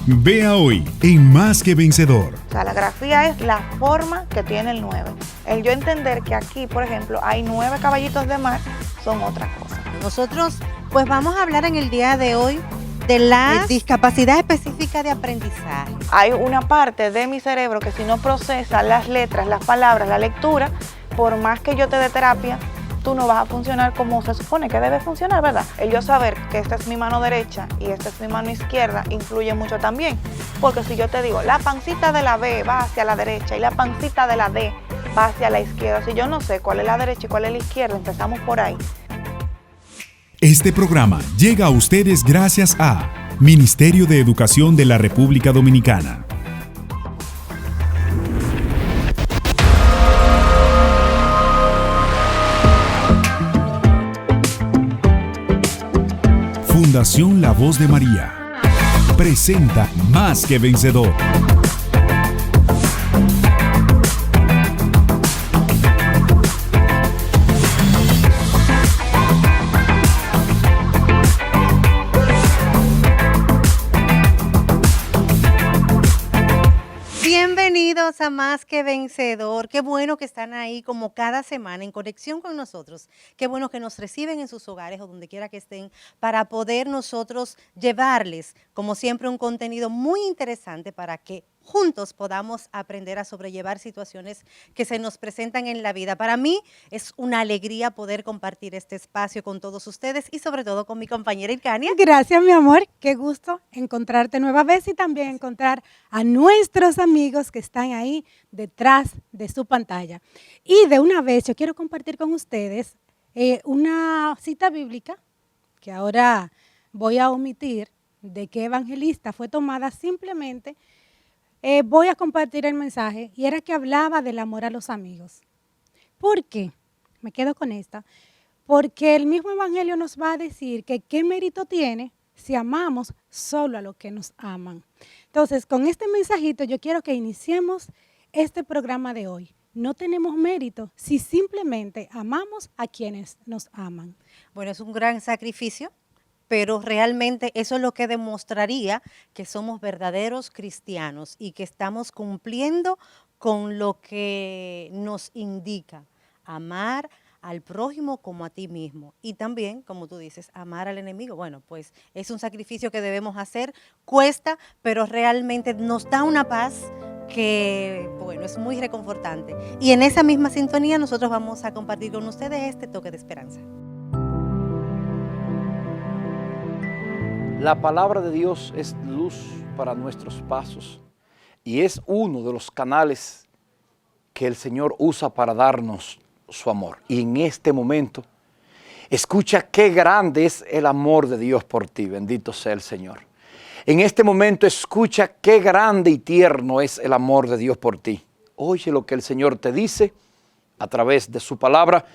Vea hoy en Más que Vencedor. O sea, la grafía es la forma que tiene el 9. El yo entender que aquí, por ejemplo, hay 9 caballitos de mar, son otra cosa. Nosotros pues vamos a hablar en el día de hoy de la discapacidad específica de aprendizaje. Hay una parte de mi cerebro que si no procesa las letras, las palabras, la lectura, por más que yo te dé terapia, tú no vas a funcionar como se supone que debe funcionar, ¿verdad? El yo saber que esta es mi mano derecha y esta es mi mano izquierda influye mucho también. Porque si yo te digo, la pancita de la B va hacia la derecha y la pancita de la D va hacia la izquierda, si yo no sé cuál es la derecha y cuál es la izquierda, empezamos por ahí. Este programa llega a ustedes gracias a Ministerio de Educación de la República Dominicana. Fundación La Voz de María presenta Más que Vencedor. Bienvenidos a Más que Vencedor. Qué bueno que están ahí como cada semana en conexión con nosotros. Qué bueno que nos reciben en sus hogares o donde quiera que estén para poder nosotros llevarles, como siempre, un contenido muy interesante para que juntos podamos aprender a sobrellevar situaciones que se nos presentan en la vida. Para mí es una alegría poder compartir este espacio con todos ustedes y sobre todo con mi compañera Ilkania. Gracias, mi amor. Qué gusto encontrarte nueva vez y también encontrar a nuestros amigos que están ahí detrás de su pantalla. Y de una vez yo quiero compartir con ustedes una cita bíblica que ahora voy a omitir de qué evangelista fue tomada simplemente. Voy a compartir el mensaje y era que hablaba del amor a los amigos. ¿Por qué? Me quedo con esta. Porque el mismo evangelio nos va a decir que qué mérito tiene si amamos solo a los que nos aman. Entonces, con este mensajito yo quiero que iniciemos este programa de hoy. No tenemos mérito si simplemente amamos a quienes nos aman. Bueno, es un gran sacrificio, pero realmente eso es lo que demostraría que somos verdaderos cristianos y que estamos cumpliendo con lo que nos indica amar al prójimo como a ti mismo y también, como tú dices, amar al enemigo. Bueno, pues es un sacrificio que debemos hacer, cuesta, pero realmente nos da una paz que, bueno, es muy reconfortante. Y en esa misma sintonía nosotros vamos a compartir con ustedes este toque de esperanza. La palabra de Dios es luz para nuestros pasos y es uno de los canales que el Señor usa para darnos su amor. Y en este momento, escucha qué grande es el amor de Dios por ti, bendito sea el Señor. En este momento, escucha qué grande y tierno es el amor de Dios por ti. Oye lo que el Señor te dice a través de su palabra,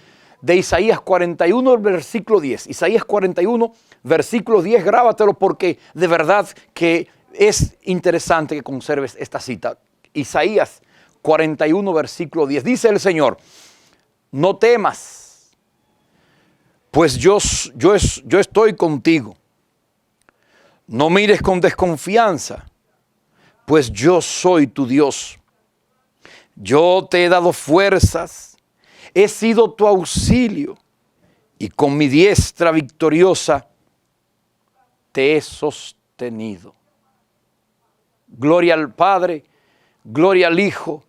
de Isaías 41, versículo 10. Isaías 41, versículo 10, grábatelo porque de verdad que es interesante que conserves esta cita. Isaías 41, versículo 10. Dice el Señor, no temas, pues yo estoy contigo. No mires con desconfianza, pues yo soy tu Dios. Yo te he dado fuerzas. He sido tu auxilio y con mi diestra victoriosa te he sostenido. Gloria al Padre, gloria al Hijo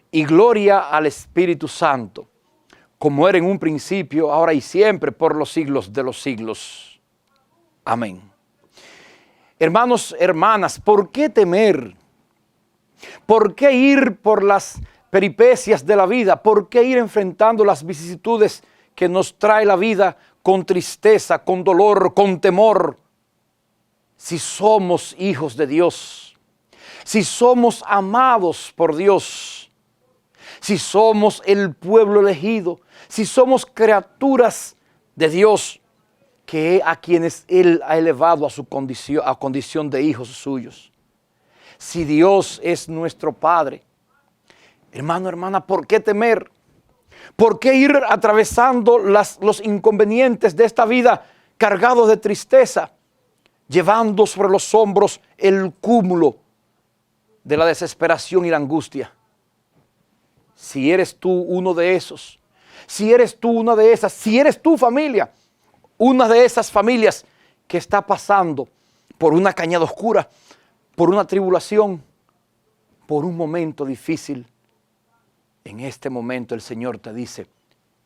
y gloria al Espíritu Santo, como era en un principio, ahora y siempre, por los siglos de los siglos. Amén. Hermanos, hermanas, ¿por qué temer? ¿Por qué ir por las peripecias de la vida? ¿Por qué ir enfrentando las vicisitudes que nos trae la vida con tristeza, con dolor, con temor? Si somos hijos de Dios, si somos amados por Dios, si somos el pueblo elegido, si somos criaturas de Dios, que a quienes Él ha elevado a su condición de hijos suyos. Si Dios es nuestro Padre, hermano, hermana, ¿por qué temer? ¿Por qué ir atravesando los inconvenientes de esta vida cargados de tristeza? llevando sobre los hombros el cúmulo de la desesperación y la angustia. Si eres tú uno de esos, si eres tú una de esas, si eres tu familia, una de esas familias que está pasando por una cañada oscura, por una tribulación, por un momento difícil, en este momento el Señor te dice,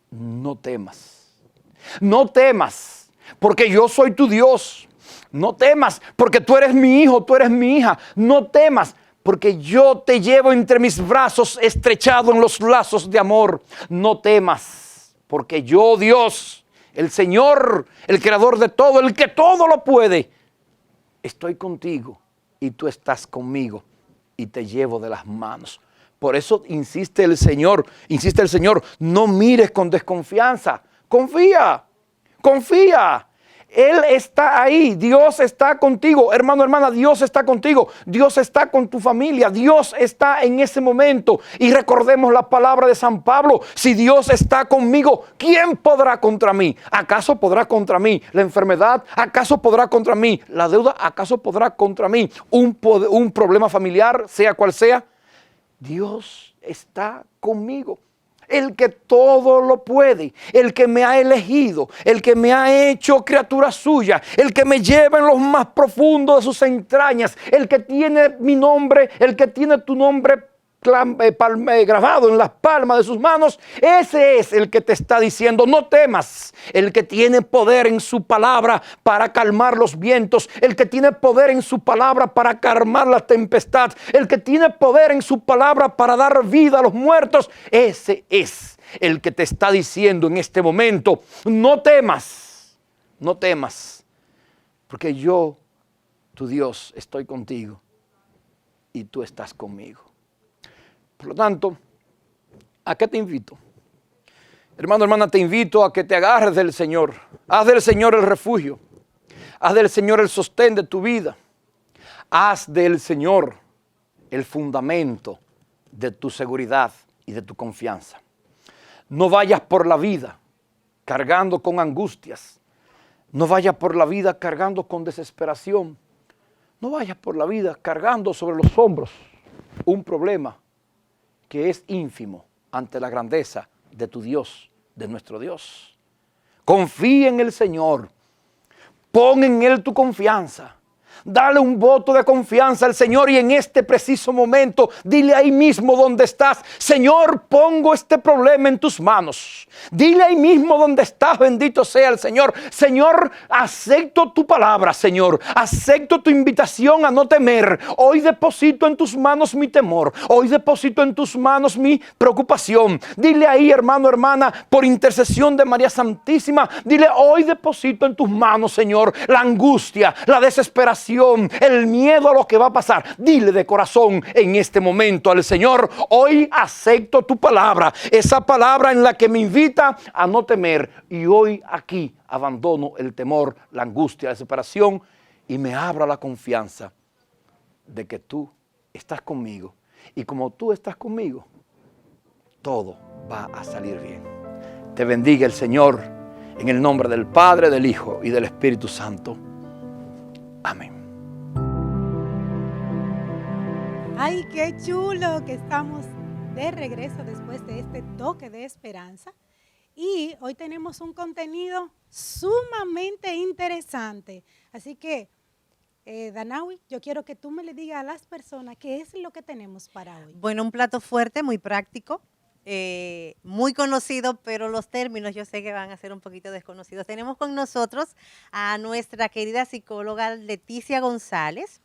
no temas, no temas, porque yo soy tu Dios. No temas, porque tú eres mi hijo, tú eres mi hija. No temas, porque yo te llevo entre mis brazos, estrechado en los lazos de amor. No temas, porque yo, Dios, el Señor, el creador de todo, el que todo lo puede, estoy contigo y tú estás conmigo y te llevo de las manos. Por eso insiste el Señor, no mires con desconfianza, confía, confía. Él está ahí, Dios está contigo, hermano, hermana, Dios está contigo, Dios está con tu familia, Dios está en ese momento. Y recordemos la palabra de San Pablo, si Dios está conmigo, ¿quién podrá contra mí? ¿Acaso podrá contra mí la enfermedad? ¿Acaso podrá contra mí la deuda? ¿Acaso podrá contra mí un problema familiar, sea cual sea? Dios está conmigo. El que todo lo puede, el que me ha elegido, el que me ha hecho criatura suya, el que me lleva en lo más profundo de sus entrañas, el que tiene mi nombre, el que tiene tu nombre grabado en las palmas de sus manos, ese es el que te está diciendo, no temas. El que tiene poder en su palabra para calmar los vientos, el que tiene poder en su palabra para calmar la tempestad, el que tiene poder en su palabra para dar vida a los muertos, ese es el que te está diciendo en este momento, no temas, no temas, porque yo, tu Dios, estoy contigo y tú estás conmigo. Por lo tanto, ¿a qué te invito? Hermano, hermana, te invito a que te agarres del Señor. Haz del Señor el refugio. Haz del Señor el sostén de tu vida. Haz del Señor el fundamento de tu seguridad y de tu confianza. No vayas por la vida cargando con angustias. No vayas por la vida cargando con desesperación. No vayas por la vida cargando sobre los hombros un problema que es ínfimo ante la grandeza de tu Dios, de nuestro Dios. Confía en el Señor, pon en Él tu confianza, dale un voto de confianza al Señor y en este preciso momento, dile ahí mismo donde estás, Señor, pongo este problema en tus manos. Dile ahí mismo donde estás, bendito sea el Señor. Señor, acepto tu palabra, Señor. Acepto tu invitación a no temer. Hoy deposito en tus manos mi temor. Hoy deposito en tus manos mi preocupación. Dile ahí, hermano, hermana, por intercesión de María Santísima, dile, hoy deposito en tus manos, Señor, la angustia, la desesperación, el miedo a lo que va a pasar. Dile de corazón en este momento al Señor, hoy acepto tu palabra, esa palabra en la que me invita a no temer, y hoy aquí abandono el temor, la angustia, la desesperación y me abro a la confianza de que tú estás conmigo, y como tú estás conmigo, todo va a salir bien. Te bendiga el Señor en el nombre del Padre, del Hijo y del Espíritu Santo. Amén. Ay, qué chulo que estamos de regreso después de este toque de esperanza. Y hoy tenemos un contenido sumamente interesante. Así que, Danaui, yo quiero que tú me le digas a las personas qué es lo que tenemos para hoy. Bueno, un plato fuerte, muy práctico, muy conocido, pero los términos yo sé que van a ser un poquito desconocidos. Tenemos con nosotros a nuestra querida psicóloga Leticia González,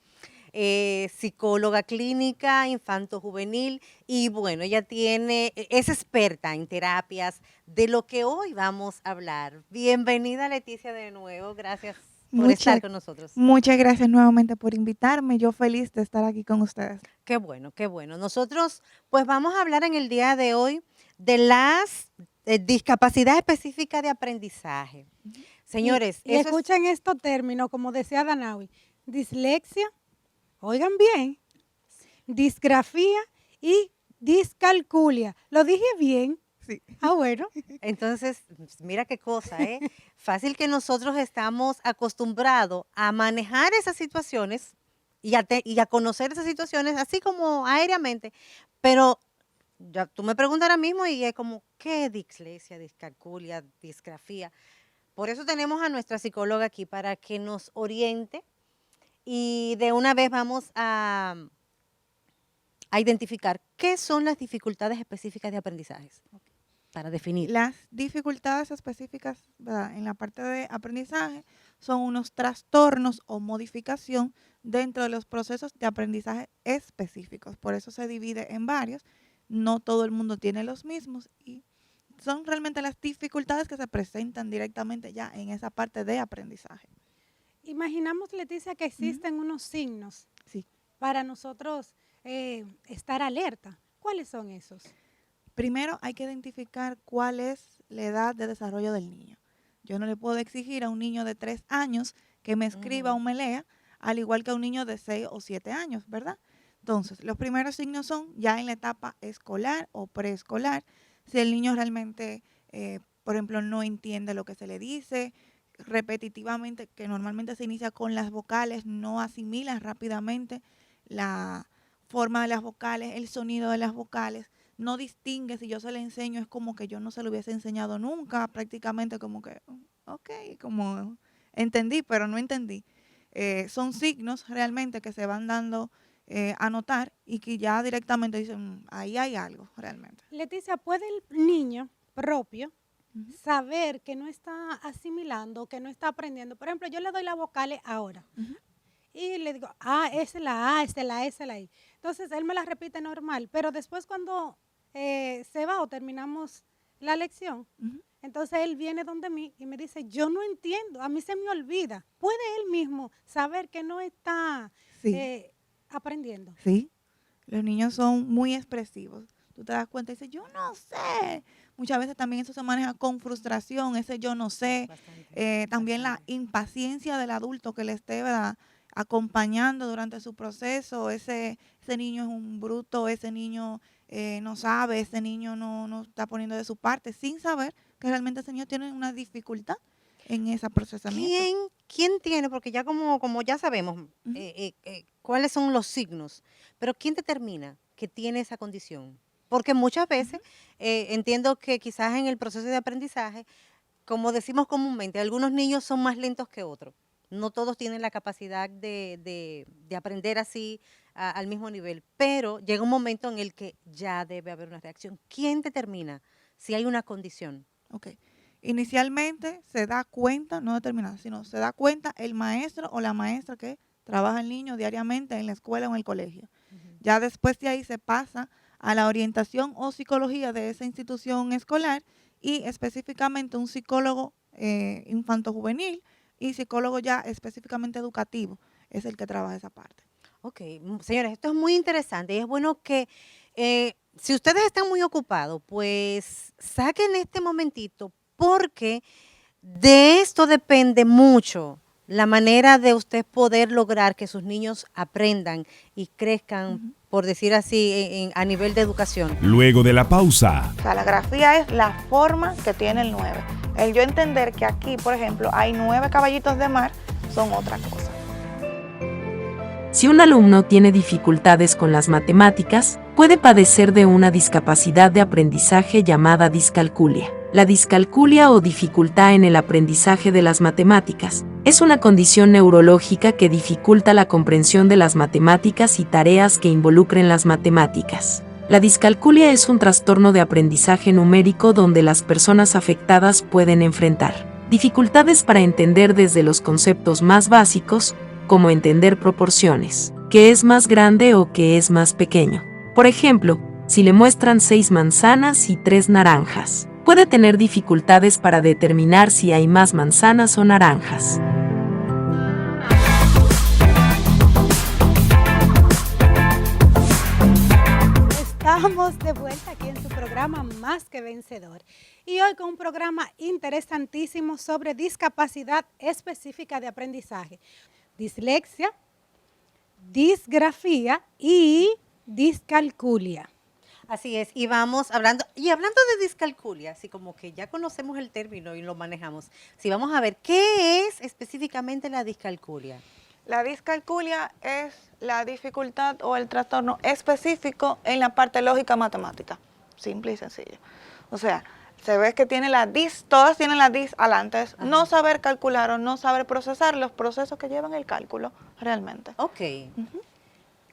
psicóloga clínica infanto-juvenil, y bueno, ella es experta en terapias, de lo que hoy vamos a hablar. Bienvenida, Leticia, de nuevo, gracias por estar con nosotros. Muchas gracias nuevamente por invitarme, yo feliz de estar aquí con ustedes. Qué bueno, qué bueno. Nosotros pues vamos a hablar en el día de hoy de las discapacidad específica de aprendizaje. Señores, y escuchen estos términos, como decía Danaui, dislexia, oigan bien, disgrafía y discalculia. ¿Lo dije bien? Sí. Ah, bueno. Entonces, mira qué cosa, ¿eh? Fácil que nosotros estamos acostumbrados a manejar esas situaciones y a conocer esas situaciones así como aéreamente, pero ya tú me preguntas ahora mismo y es como, ¿qué es dislexia, discalculia, disgrafía? Por eso tenemos a nuestra psicóloga aquí para que nos oriente y de una vez vamos a identificar qué son las dificultades específicas de aprendizajes, para definir. Las dificultades específicas, ¿verdad?, en la parte de aprendizaje son unos trastornos o modificación dentro de los procesos de aprendizaje específicos. Por eso se divide en varios. No todo el mundo tiene los mismos y son realmente las dificultades que se presentan directamente ya en esa parte de aprendizaje. Imaginamos, Leticia, que existen unos signos Sí. para nosotros estar alerta. ¿Cuáles son esos? Primero hay que identificar cuál es la edad de desarrollo del niño. Yo no le puedo exigir a un niño de 3 años que me escriba o me lea, al igual que a un niño de 6 o 7 años, ¿verdad? Entonces, los primeros signos son ya en la etapa escolar o preescolar, si el niño realmente, por ejemplo, no entiende lo que se le dice, repetitivamente, que normalmente se inicia con las vocales, no asimila rápidamente la forma de las vocales, el sonido de las vocales, no distingue, si yo se le enseño es como que yo no se lo hubiese enseñado nunca, prácticamente como que, ok, como entendí, pero no entendí. Son signos realmente que se van dando a notar y que ya directamente dicen, ahí hay algo realmente. Leticia, ¿puede el niño propio Ujú. saber que no está asimilando, que no está aprendiendo? Por ejemplo, yo le doy las vocales ahora. Ujú. Y le digo, ah, esa es la A, esa es la E, esa es la I. Entonces, él me la repite normal, pero después cuando se va o terminamos la lección, Ujú. entonces él viene donde mí y me dice, yo no entiendo, a mí se me olvida. ¿Puede él mismo saber que no está Sí. aprendiendo? Sí, los niños son muy expresivos. Tú te das cuenta y dices, yo no sé. Muchas veces también eso se maneja con frustración, ese yo no sé. También la impaciencia del adulto que le esté, ¿verdad?, acompañando durante su proceso. Ese niño es un bruto, ese niño no sabe, ese niño no está poniendo de su parte, sin saber que realmente ese niño tiene una dificultad en ese procesamiento. ¿Quién tiene? Porque ya como ya sabemos Ujú. cuáles son los signos, pero ¿quién determina que tiene esa condición? Porque muchas veces entiendo que quizás en el proceso de aprendizaje, como decimos comúnmente, algunos niños son más lentos que otros. No todos tienen la capacidad de aprender así al mismo nivel, pero llega un momento en el que ya debe haber una reacción. ¿Quién determina si hay una condición? Ok. Inicialmente se da cuenta, no determinada, sino se da cuenta el maestro o la maestra que trabaja el niño diariamente en la escuela o en el colegio. Ya después de ahí se pasa a la orientación o psicología de esa institución escolar y específicamente un psicólogo infanto-juvenil y psicólogo ya específicamente educativo es el que trabaja esa parte. Ok, señores, esto es muy interesante y es bueno que si ustedes están muy ocupados, pues saquen este momentito porque de esto depende mucho la manera de usted poder lograr que sus niños aprendan y crezcan, por decir así, a nivel de educación. Luego de la pausa, O sea, la grafía es la forma que tiene el 9. El yo entender que aquí, por ejemplo, hay 9 caballitos de mar, son otra cosa. Si un alumno tiene dificultades con las matemáticas, puede padecer de una discapacidad de aprendizaje llamada discalculia. La discalculia o dificultad en el aprendizaje de las matemáticas es una condición neurológica que dificulta la comprensión de las matemáticas y tareas que involucren las matemáticas. La discalculia es un trastorno de aprendizaje numérico donde las personas afectadas pueden enfrentar dificultades para entender desde los conceptos más básicos, como entender proporciones, qué es más grande o qué es más pequeño. Por ejemplo, si le muestran 6 manzanas y 3 naranjas, puede tener dificultades para determinar si hay más manzanas o naranjas. Estamos de vuelta aquí en su programa Más que Vencedor y hoy con un programa interesantísimo sobre discapacidad específica de aprendizaje, dislexia, disgrafía y discalculia. Así es, y vamos hablando de discalculia, así como que ya conocemos el término y lo manejamos. Si vamos a ver, ¿qué es específicamente la discalculia? La discalculia es la dificultad o el trastorno específico en la parte lógica matemática, simple y sencillo. O sea, se ve que tiene la dis, todas tienen la dis adelante, es no saber calcular o no saber procesar los procesos que llevan el cálculo realmente. Ok.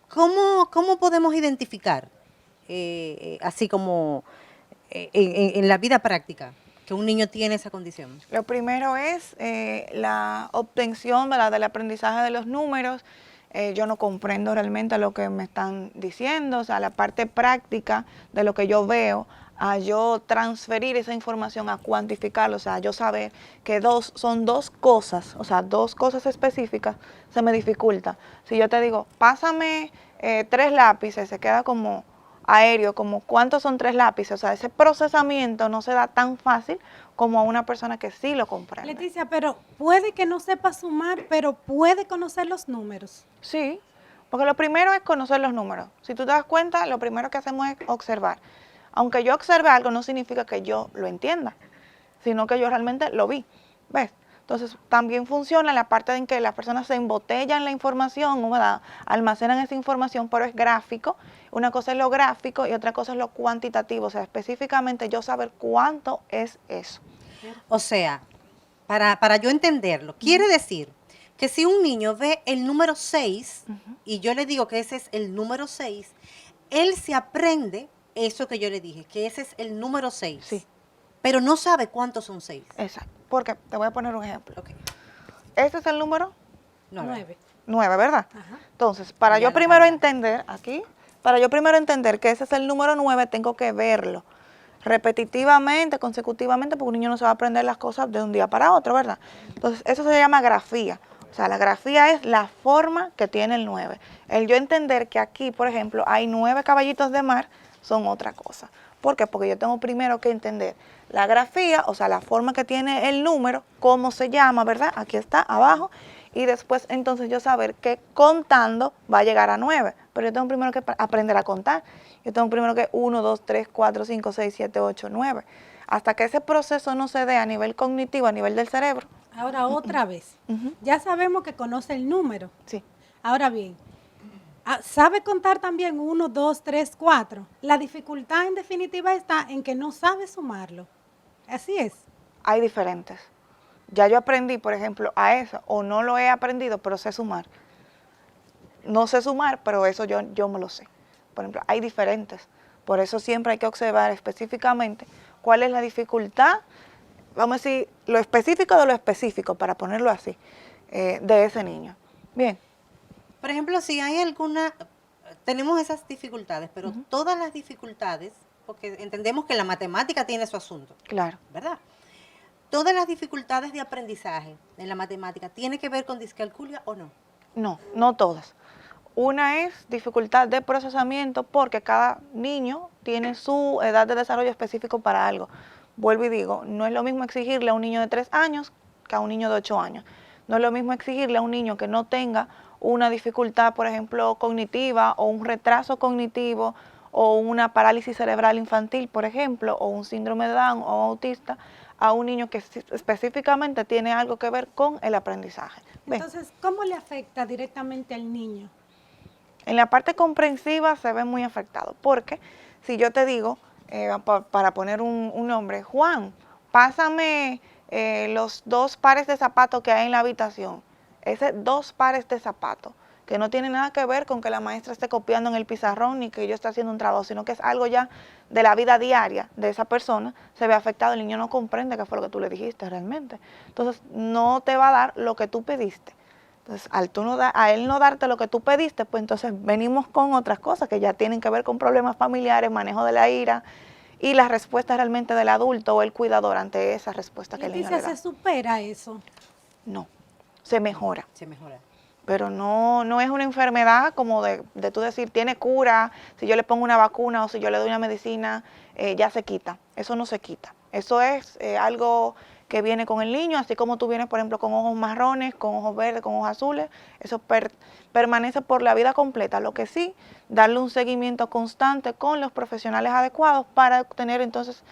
¿Cómo podemos identificar, así como en la vida práctica, que un niño tiene esa condición? Lo primero es la obtención del aprendizaje de los números. Yo no comprendo realmente lo que me están diciendo, o sea, la parte práctica de lo que yo veo, a yo transferir esa información, a cuantificarlo, o sea, yo saber que son dos cosas, o sea, dos cosas específicas, se me dificulta. Si yo te digo, pásame 3 lápices, se queda como aéreo, como cuántos son 3 lápices, o sea, ese procesamiento no se da tan fácil como a una persona que sí lo comprende. Leticia, pero puede que no sepa sumar, pero puede conocer los números. Sí, porque lo primero es conocer los números. Si tú te das cuenta, lo primero que hacemos es observar. Aunque yo observe algo, no significa que yo lo entienda, sino que yo realmente lo vi, ¿ves? Entonces, también funciona la parte en que las personas se embotellan la información, ¿verdad? Almacenan esa información, pero es gráfico. Una cosa es lo gráfico y otra cosa es lo cuantitativo, o sea, específicamente yo saber cuánto es eso. O sea, para yo entenderlo, quiere decir que si un niño ve el número 6 y yo le digo que ese es el número 6, él se aprende eso que yo le dije, que ese es el número 6. Sí. Pero no sabe cuántos son 6. Exacto, porque te voy a poner un ejemplo. Okay. Este es el número 9. 9, ¿verdad? Ajá. Entonces, para Ya yo lo primero cambié. entender aquí, para yo primero entender que ese es el número 9, tengo que verlo repetitivamente, consecutivamente, porque un niño no se va a aprender las cosas de un día para otro, ¿verdad? Entonces, eso se llama grafía. O sea, la grafía es la forma que tiene el 9. El yo entender que aquí, por ejemplo, hay 9 caballitos de mar, son otra cosa. ¿Por qué? Porque yo tengo primero que entender la grafía, o sea, la forma que tiene el número, cómo se llama, ¿verdad? Aquí está, abajo. Y después, entonces, yo saber que contando va a llegar a 9. Pero yo tengo primero que aprender a contar. Yo tengo primero que 1, 2, 3, 4, 5, 6, 7, 8, 9. Hasta que ese proceso no se dé a nivel cognitivo, a nivel del cerebro. Ahora otra vez. Ya sabemos que conoce el número. Sí. Ahora bien, sabe contar también 1, 2, 3, 4. La dificultad en definitiva está en que no sabe sumarlo. Así es. Hay diferentes. Ya yo aprendí, por ejemplo, a eso, o no lo he aprendido, pero sé sumar. No sé sumar, pero eso yo me lo sé. Por ejemplo, hay diferentes. Por eso siempre hay que observar específicamente cuál es la dificultad, vamos a decir, lo específico de lo específico, para ponerlo así, de ese niño. Bien. Por ejemplo, si hay tenemos esas dificultades, pero todas las dificultades, porque entendemos que la matemática tiene su asunto, Claro. ¿verdad? Todas las dificultades de aprendizaje en la matemática, ¿tiene que ver con discalculia o no? No, no todas. Una es dificultad de procesamiento porque cada niño tiene su edad de desarrollo específico para algo. Vuelvo y digo, no es lo mismo exigirle a un niño de 3 años que a un niño de 8 años. No es lo mismo exigirle a un niño que no tenga una dificultad, por ejemplo, cognitiva o un retraso cognitivo o una parálisis cerebral infantil, por ejemplo, o un síndrome de Down o autista, a un niño que específicamente tiene algo que ver con el aprendizaje. ¿Ven? Entonces, ¿cómo le afecta directamente al niño? En la parte comprensiva se ve muy afectado, porque si yo te digo, para poner un nombre, Juan, pásame los 2 pares de zapatos que hay en la habitación, ese 2 pares de zapatos, que no tiene nada que ver con que la maestra esté copiando en el pizarrón ni que yo esté haciendo un trabajo, sino que es algo ya de la vida diaria de esa persona, se ve afectado, el niño no comprende qué fue lo que tú le dijiste realmente. Entonces, no te va a dar lo que tú pediste. Entonces, a él no darte lo que tú pediste, pues entonces venimos con otras cosas que ya tienen que ver con problemas familiares, manejo de la ira y la respuesta realmente del adulto o el cuidador ante esa respuesta que el niño le da. ¿Se supera eso? No, se mejora. Se mejora. Pero no es una enfermedad como de tú decir, tiene cura, si yo le pongo una vacuna o si yo le doy una medicina, ya se quita. Eso no se quita. Eso es algo que viene con el niño, así como tú vienes, por ejemplo, con ojos marrones, con ojos verdes, con ojos azules, eso permanece por la vida completa. Lo que sí, darle un seguimiento constante con los profesionales adecuados para obtener entonces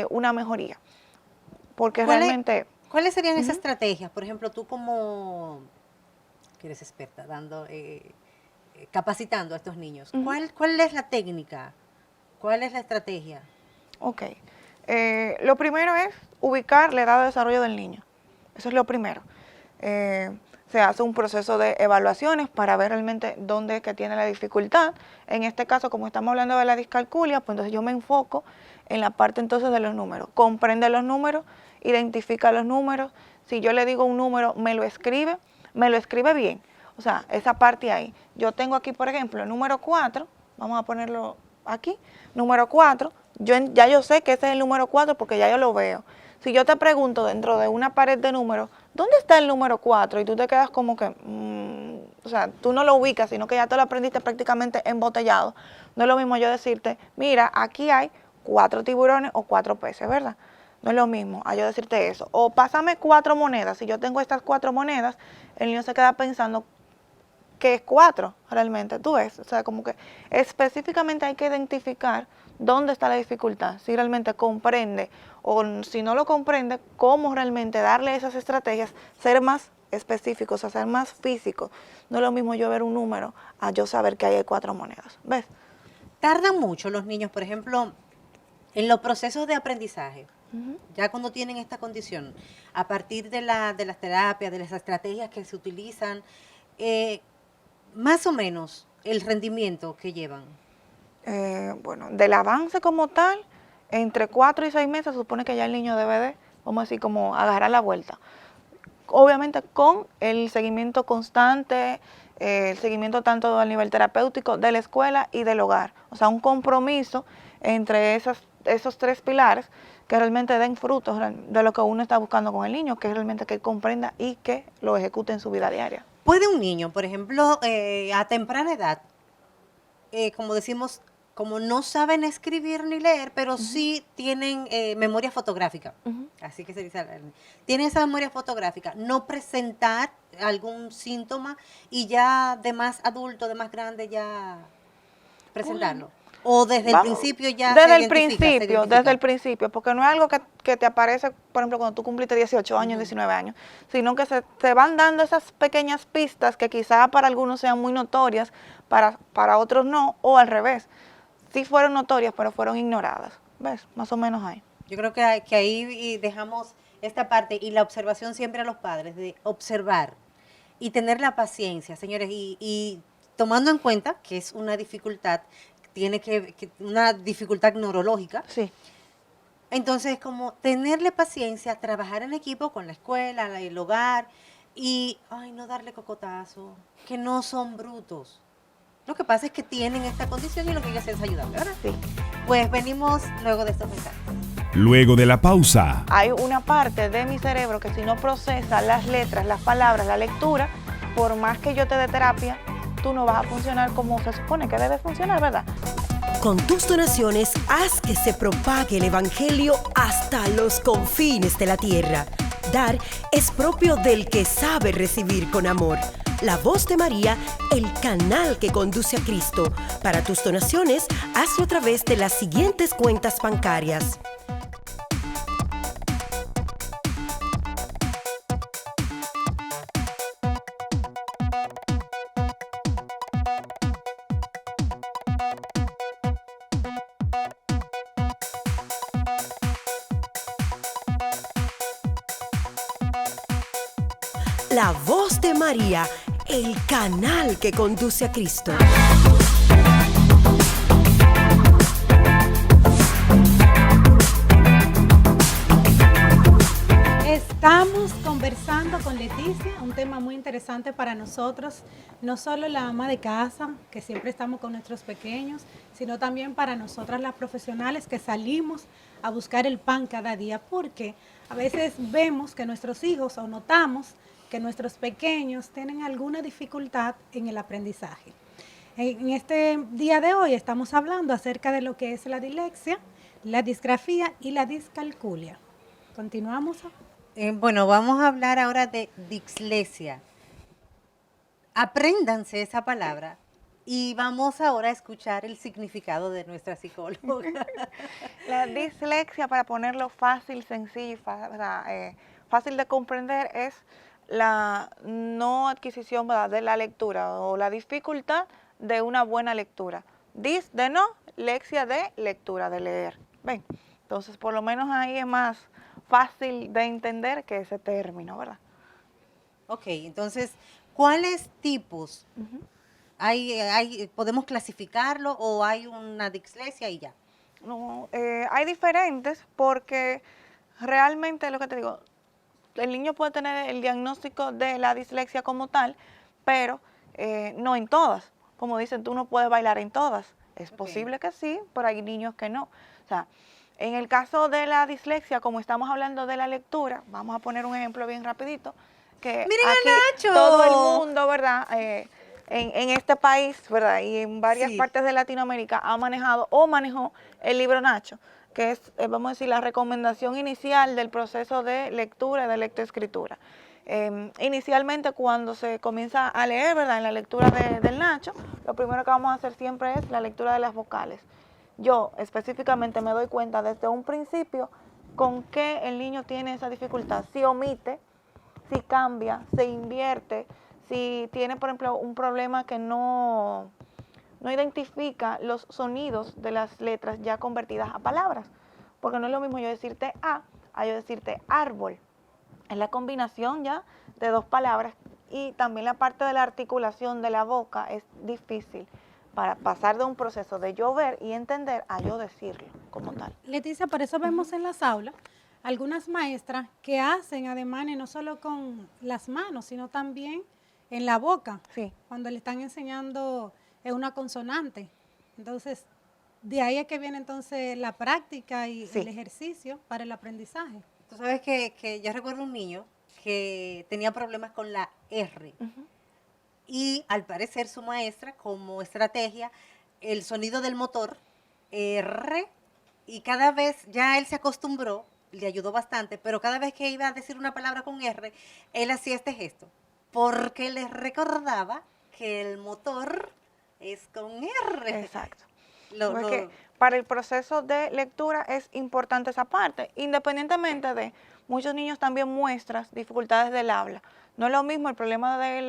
una mejoría. Porque realmente... ¿Cuáles serían esas estrategias? Por ejemplo, tú como que eres experta dando, capacitando a estos niños, ¿cuál es la técnica? ¿Cuál es la estrategia? Ok. Lo primero es ubicar la edad de desarrollo del niño. Eso es lo primero. Se hace un proceso de evaluaciones para ver realmente dónde es que tiene la dificultad. En este caso, como estamos hablando de la discalculia, pues entonces yo me enfoco en la parte entonces de los números. Comprende los números, identifica los números. Si yo le digo un número, me lo escribe bien. O sea, esa parte ahí. Yo tengo aquí, por ejemplo, el número 4, vamos a ponerlo aquí, número 4, ya yo sé que ese es el número 4 porque ya yo lo veo. Si yo te pregunto dentro de una pared de números, ¿dónde está el número 4? Y tú te quedas como que, o sea, tú no lo ubicas, sino que ya te lo aprendiste prácticamente embotellado. No es lo mismo yo decirte, mira, aquí hay 4 tiburones o 4 peces, ¿verdad? No es lo mismo a yo decirte eso. O pásame 4 monedas. Si yo tengo estas 4 monedas, el niño se queda pensando que es 4 realmente, tú ves. O sea, como que específicamente hay que identificar dónde está la dificultad, si realmente comprende o si no lo comprende, cómo realmente darle esas estrategias, ser más específicos, hacer más físicos. No es lo mismo yo ver un número a yo saber que ahí hay 4 monedas, ¿ves? Tardan mucho los niños, por ejemplo, en los procesos de aprendizaje. Ya cuando tienen esta condición, a partir de las terapias, de las estrategias que se utilizan, más o menos el rendimiento que llevan. Bueno, del avance como tal, entre 4 y 6 meses se supone que ya el niño debe de, vamos a decir, como agarrar la vuelta. Obviamente con el seguimiento constante, el seguimiento tanto a nivel terapéutico de la escuela y del hogar. O sea, un compromiso entre esos 3 pilares que realmente den frutos de lo que uno está buscando con el niño, que es realmente que él comprenda y que lo ejecute en su vida diaria. ¿Puede un niño, por ejemplo, a temprana edad, como decimos, como no saben escribir ni leer, pero sí tienen memoria fotográfica, así que se dice, tienen esa memoria fotográfica, no presentar algún síntoma y ya de más adulto, de más grande, ya presentarlo? ¿O desde el principio ya desde el principio, porque no es algo que te aparece, por ejemplo, cuando tú cumpliste 18 años, 19 años, sino que se van dando esas pequeñas pistas que quizá para algunos sean muy notorias, para otros no, o al revés. Sí fueron notorias, pero fueron ignoradas. ¿Ves? Más o menos ahí. Yo creo que ahí dejamos esta parte y la observación siempre a los padres, de observar y tener la paciencia, señores, y tomando en cuenta que es una dificultad, tiene una dificultad neurológica. Sí. Entonces, como tenerle paciencia, trabajar en equipo con la escuela, el hogar y, no darle cocotazo, que no son brutos. Lo que pasa es que tienen esta condición y lo que hay que hacer es ayudarle, ¿verdad? Sí. Pues venimos luego de estos mensajes. Luego de la pausa. Hay una parte de mi cerebro que si no procesa las letras, las palabras, la lectura, por más que yo te dé terapia, tú no vas a funcionar como se supone que debe funcionar, ¿verdad? Con tus donaciones, haz que se propague el Evangelio hasta los confines de la tierra. Dar es propio del que sabe recibir con amor. La Voz de María, el canal que conduce a Cristo. Para tus donaciones, hazlo a través de las siguientes cuentas bancarias. La Voz de María, el canal que conduce a Cristo. Estamos conversando con Leticia, un tema muy interesante para nosotros, no solo la ama de casa, que siempre estamos con nuestros pequeños, sino también para nosotras las profesionales que salimos a buscar el pan cada día, porque a veces vemos que nuestros hijos o notamos que nuestros pequeños tienen alguna dificultad en el aprendizaje. En este día de hoy estamos hablando acerca de lo que es la dislexia, la disgrafía y la discalculia. Continuamos. Bueno, vamos a hablar ahora de dislexia. Apréndanse esa palabra y vamos ahora a escuchar el significado de nuestra psicóloga. La dislexia, para ponerlo fácil, sencillo y fácil de comprender, es la no adquisición, ¿verdad?, de la lectura o la dificultad de una buena lectura. Dis de no, lexia de lectura, de leer. Ven, entonces por lo menos ahí es más fácil de entender que ese término, ¿verdad? Ok, entonces, ¿cuáles tipos podemos clasificarlo o hay una dislexia y ya? No, hay diferentes porque realmente lo que te digo, el niño puede tener el diagnóstico de la dislexia como tal, pero no en todas. Como dicen, tú no puedes bailar en todas. Es posible que sí, pero hay niños que no. O sea, en el caso de la dislexia, como estamos hablando de la lectura, vamos a poner un ejemplo bien rapidito, que ¡Miren a aquí Nacho! todo el mundo, ¿verdad?, en este país, ¿verdad?, y en varias Sí. partes de Latinoamérica ha manejado o manejó el libro Nacho, que es, vamos a decir, la recomendación inicial del proceso de lectura, de lectoescritura. Inicialmente, cuando se comienza a leer, ¿verdad?, en la lectura del Nacho, lo primero que vamos a hacer siempre es la lectura de las vocales. Yo específicamente me doy cuenta desde un principio con qué el niño tiene esa dificultad, si omite, si cambia, se invierte, si tiene, por ejemplo, un problema que no identifica los sonidos de las letras ya convertidas a palabras. Porque no es lo mismo yo decirte a yo decirte árbol. Es la combinación ya de dos palabras y también la parte de la articulación de la boca es difícil para pasar de un proceso de yo ver y entender a yo decirlo como tal. Leticia, por eso vemos en las aulas algunas maestras que hacen ademanes no solo con las manos, sino también en la boca, Sí. cuando le están enseñando una consonante. Entonces, de ahí es que viene entonces la práctica y Sí. el ejercicio para el aprendizaje. Tú sabes que yo recuerdo un niño que tenía problemas con la R. Y al parecer su maestra, como estrategia, el sonido del motor, R, y cada vez ya él se acostumbró, le ayudó bastante, pero cada vez que iba a decir una palabra con R, él hacía este gesto, porque le recordaba que el motor es con R. Exacto. Lo- Porque lo- para el proceso de lectura es importante esa parte, independientemente de muchos niños también muestran dificultades del habla. No es lo mismo el problema de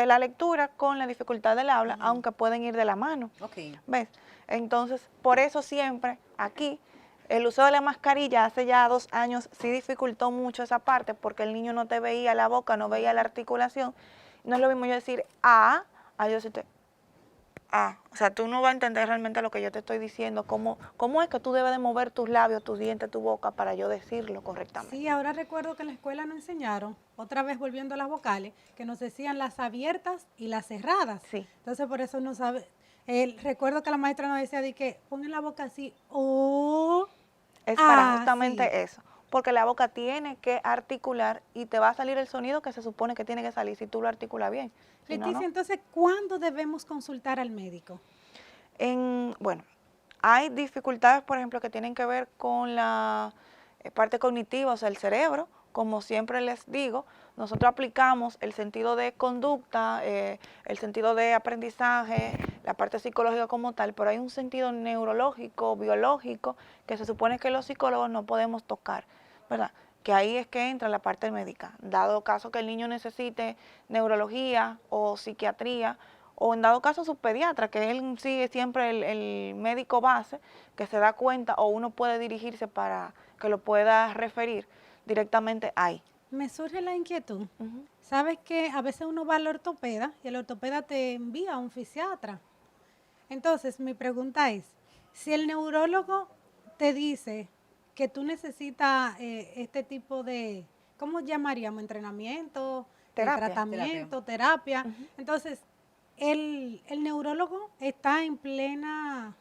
la lectura con la dificultad del habla, aunque pueden ir de la mano. Ok. ¿Ves? Entonces, por eso siempre aquí el uso de la mascarilla hace ya 2 años sí dificultó mucho esa parte porque el niño no te veía la boca, no veía la articulación. No es lo mismo yo decir a yo decirte o sea, tú no vas a entender realmente lo que yo te estoy diciendo, cómo es que tú debes de mover tus labios, tus dientes, tu boca para yo decirlo correctamente. Sí, ahora recuerdo que en la escuela nos enseñaron, otra vez volviendo a las vocales, que nos decían las abiertas y las cerradas. Sí. Entonces, por eso no sabe. Recuerdo que la maestra nos decía de que pongan la boca así, o Es para sí. justamente eso, porque la boca tiene que articular y te va a salir el sonido que se supone que tiene que salir si tú lo articulas bien. Si no, Leticia, no. entonces, ¿cuándo debemos consultar al médico? Bueno, hay dificultades, por ejemplo, que tienen que ver con la parte cognitiva, o sea, el cerebro. Como siempre les digo, nosotros aplicamos el sentido de conducta, el sentido de aprendizaje, la parte psicológica como tal, pero hay un sentido neurológico, biológico, que se supone que los psicólogos no podemos tocar, ¿verdad? Que ahí es que entra la parte médica. Dado caso que el niño necesite neurología o psiquiatría, o en dado caso su pediatra, que él sigue siempre el médico base, que se da cuenta, o uno puede dirigirse para que lo pueda referir directamente ahí. Me surge la inquietud. ¿Sabes que a veces uno va al ortopeda y el ortopeda te envía a un fisiatra? Entonces, mi pregunta es, si el neurólogo te dice que tú necesitas este tipo de, ¿cómo llamaríamos? Entrenamiento, Terapia. tratamiento, terapia. Entonces, el neurólogo está en plena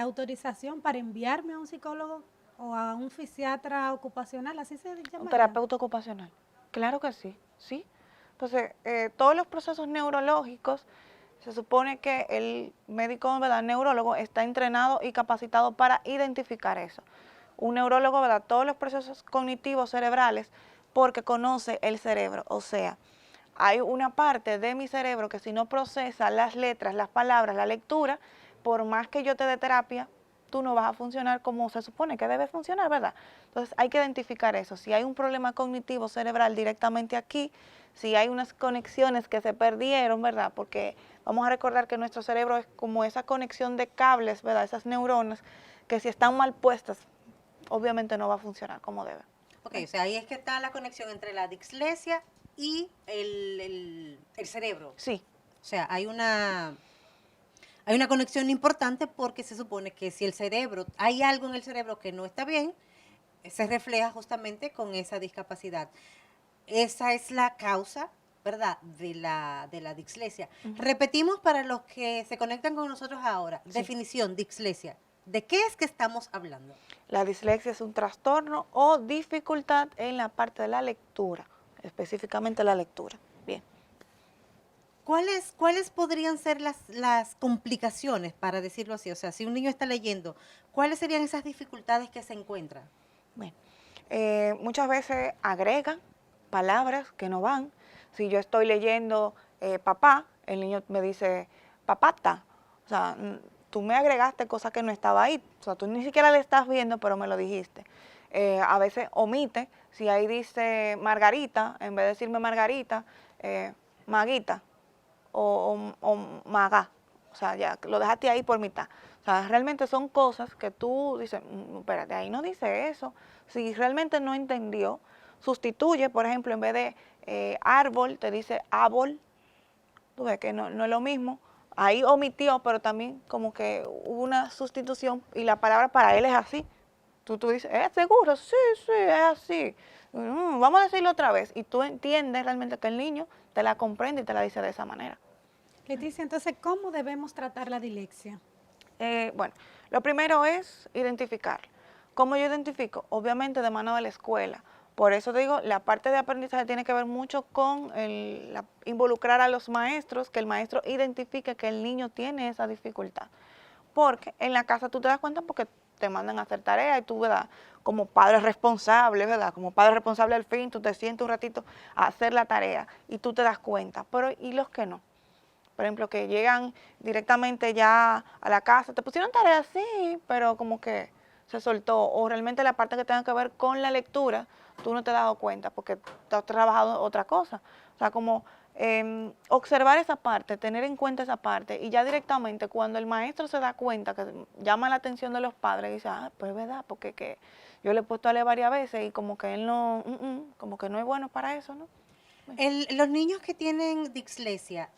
autorización para enviarme a un psicólogo o a un fisiatra ocupacional, así se llama. Un terapeuta ocupacional. Claro que sí, sí. Entonces, todos los procesos neurológicos, se supone que el médico, ¿verdad?, neurólogo está entrenado y capacitado para identificar eso. Un neurólogo, ¿verdad?, todos los procesos cognitivos cerebrales porque conoce el cerebro. O sea, hay una parte de mi cerebro que si no procesa las letras, las palabras, la lectura, por más que yo te dé terapia, tú no vas a funcionar como se supone que debe funcionar, ¿verdad? Entonces hay que identificar eso. Si hay un problema cognitivo cerebral directamente aquí, si hay unas conexiones que se perdieron, ¿verdad? Porque vamos a recordar que nuestro cerebro es como esa conexión de cables, ¿verdad? Esas neuronas que si están mal puestas, obviamente no va a funcionar como debe. Ok, o sea, ahí es que está la conexión entre la dislexia y el cerebro. Sí. O sea, hay una conexión importante porque se supone que si el cerebro, hay algo en el cerebro que no está bien, se refleja justamente con esa discapacidad. Esa es la causa, ¿verdad?, de la dislexia. Repetimos para los que se conectan con nosotros ahora. Sí. Definición, dislexia. ¿De qué es que estamos hablando? La dislexia es un trastorno o dificultad en la parte de la lectura, específicamente la lectura. Bien. ¿Cuáles podrían ser las complicaciones, para decirlo así? O sea, si un niño está leyendo, ¿cuáles serían esas dificultades que se encuentran? Bueno, muchas veces agregan palabras que no van. Si yo estoy leyendo papá, el niño me dice papata. O sea, tú me agregaste cosas que no estaba ahí. O sea, tú ni siquiera le estás viendo, pero me lo dijiste. A veces omite, si ahí dice Margarita, en vez de decirme Margarita, Maguita o Maga. O sea, ya lo dejaste ahí por mitad. O sea, realmente son cosas que tú dices, espérate, ahí no dice eso. Si realmente no entendió, sustituye, por ejemplo, en vez de árbol, te dice ábol. Tú ves que no es lo mismo. Ahí omitió, pero también como que hubo una sustitución y la palabra para él es así. Tú dices, ¿es seguro? Sí, es así. Vamos a decirlo otra vez. Y tú entiendes realmente que el niño te la comprende y te la dice de esa manera. Leticia, entonces, ¿cómo debemos tratar la dislexia? Bueno, lo primero es identificar. ¿Cómo yo identifico? Obviamente de mano de la escuela. Por eso te digo, la parte de aprendizaje tiene que ver mucho con involucrar a los maestros, que el maestro identifique que el niño tiene esa dificultad. Porque en la casa tú te das cuenta porque te mandan a hacer tareas y tú, ¿verdad? Como padre responsable, ¿verdad? Como padre responsable al fin, tú te sientes un ratito a hacer la tarea y tú te das cuenta. Pero ¿y los que no? Por ejemplo, que llegan directamente ya a la casa, te pusieron tareas, sí, pero como que se soltó. O realmente la parte que tenga que ver con la lectura, tú no te has dado cuenta porque te has trabajado otra cosa. O sea, como observar esa parte, tener en cuenta esa parte y ya directamente cuando el maestro se da cuenta que llama la atención de los padres y dice, pues es verdad, porque que yo le he puesto a leer varias veces y como que él no, como que no es bueno para eso, ¿no? Los niños que tienen dislexia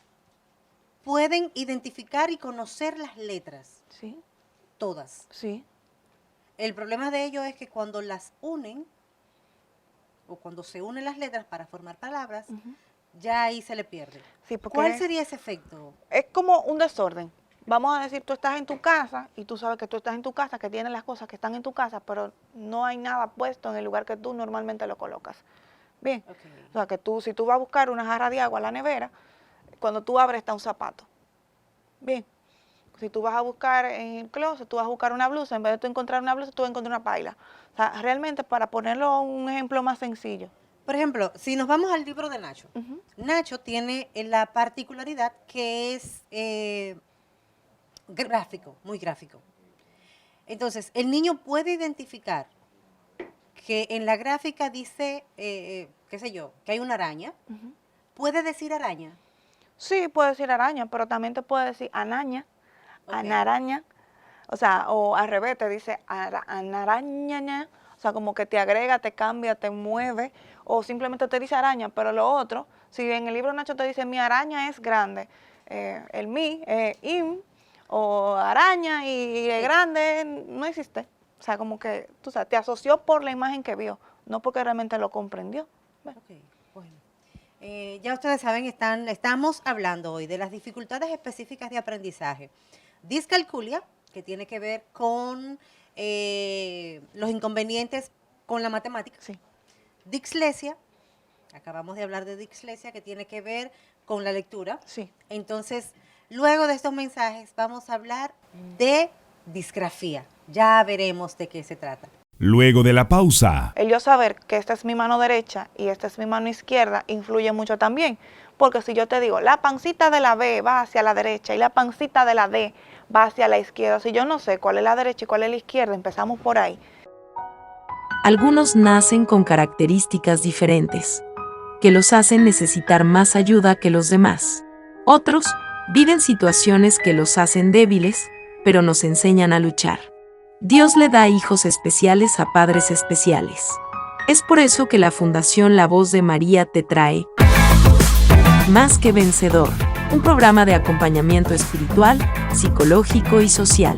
pueden identificar y conocer las letras. Sí. Todas. Sí. El problema de ello es que cuando las unen, o cuando se unen las letras para formar palabras, ya ahí se le pierde. Sí, porque ¿Cuál sería ese efecto? Es como un desorden. Vamos a decir, tú estás en tu casa y tú sabes que tú estás en tu casa, que tienes las cosas que están en tu casa, pero no hay nada puesto en el lugar que tú normalmente lo colocas. Bien. Okay. O sea, que tú, si tú vas a buscar una jarra de agua a la nevera, cuando tú abres está un zapato. Bien. Si tú vas a buscar en el closet, tú vas a buscar una blusa, en vez de tú encontrar una blusa, tú vas a encontrar una paila. O sea, realmente para ponerlo un ejemplo más sencillo. Por ejemplo, si nos vamos al libro de Nacho, Nacho tiene la particularidad que es gráfico, muy gráfico. Entonces, el niño puede identificar que en la gráfica dice, qué sé yo, que hay una araña. ¿Puede decir araña? Sí, puede decir araña, pero también te puede decir anaña, anaraña. O sea, o al revés, te dice anaraña. O sea, como que te agrega, te cambia, te mueve, o simplemente te dice araña, pero lo otro, si en el libro Nacho te dice mi araña es grande, el mi, im, o araña y es grande, no existe. O sea, como que, tú sabes, te asoció por la imagen que vio, no porque realmente lo comprendió. Bueno. Okay, bueno. Ya ustedes saben, estamos hablando hoy de las dificultades específicas de aprendizaje. Discalculia, que tiene que ver con los inconvenientes con la matemática. Sí. Dislexia, acabamos de hablar de dislexia, que tiene que ver con la lectura. Sí. Entonces, luego de estos mensajes vamos a hablar de disgrafía. Ya veremos de qué se trata. Luego de la pausa, El yo saber que esta es mi mano derecha y esta es mi mano izquierda influye mucho también. Porque si yo te digo, la pancita de la B va hacia la derecha y la pancita de la D va hacia la izquierda, si yo no sé cuál es la derecha y cuál es la izquierda, empezamos por ahí. Algunos nacen con características diferentes, que los hacen necesitar más ayuda que los demás. Otros viven situaciones que los hacen débiles, pero nos enseñan a luchar. Dios le da hijos especiales a padres especiales. Es por eso que la Fundación La Voz de María te trae Más que Vencedor, un programa de acompañamiento espiritual, psicológico y social,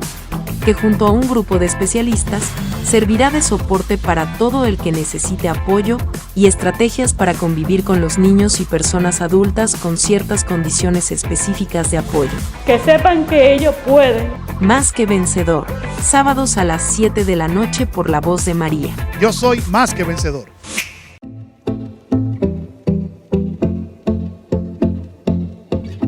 que junto a un grupo de especialistas servirá de soporte para todo el que necesite apoyo y estrategias para convivir con los niños y personas adultas con ciertas condiciones específicas de apoyo. Que sepan que ellos pueden. Más que Vencedor, sábados a las 7 de la noche por La Voz de María. Yo soy más que vencedor.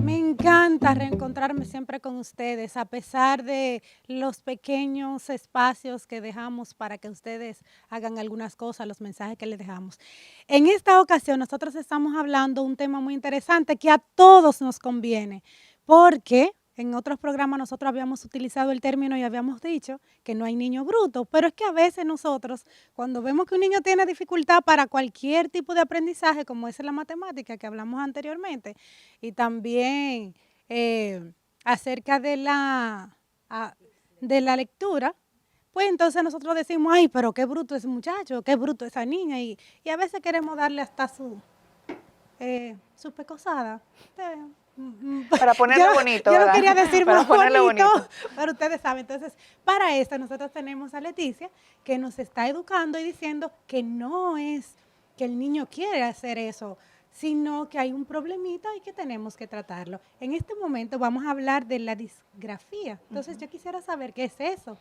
Me encanta reencontrarme siempre con ustedes, a pesar de los pequeños espacios que dejamos para que ustedes hagan algunas cosas, los mensajes que les dejamos. En esta ocasión nosotros estamos hablando de un tema muy interesante que a todos nos conviene, porque en otros programas nosotros habíamos utilizado el término y habíamos dicho que no hay niño bruto, pero es que a veces nosotros, cuando vemos que un niño tiene dificultad para cualquier tipo de aprendizaje, como es la matemática que hablamos anteriormente, y también acerca de la lectura, pues entonces nosotros decimos, ay, pero qué bruto ese muchacho, qué bruto esa niña, y a veces queremos darle hasta su pecosada. Para ponerlo bonito, yo ¿verdad? no quería decir Para más ponerlo bonito, bonito. pero ustedes saben. Entonces, para esto nosotros tenemos a Leticia, que nos está educando y diciendo que no es que el niño quiere hacer eso, sino que hay un problemita y que tenemos que tratarlo. En este momento vamos a hablar de la disgrafía. Entonces, yo quisiera saber qué es eso.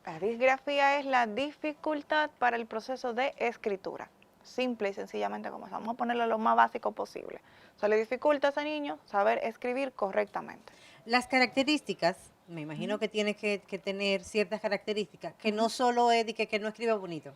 La disgrafía es la dificultad para el proceso de escritura. Simple y sencillamente como eso. Vamos a ponerlo lo más básico posible. O sea, le dificulta a ese niño saber escribir correctamente. Las características, me imagino que tiene que tener ciertas características, que no solo es de que no escriba bonito.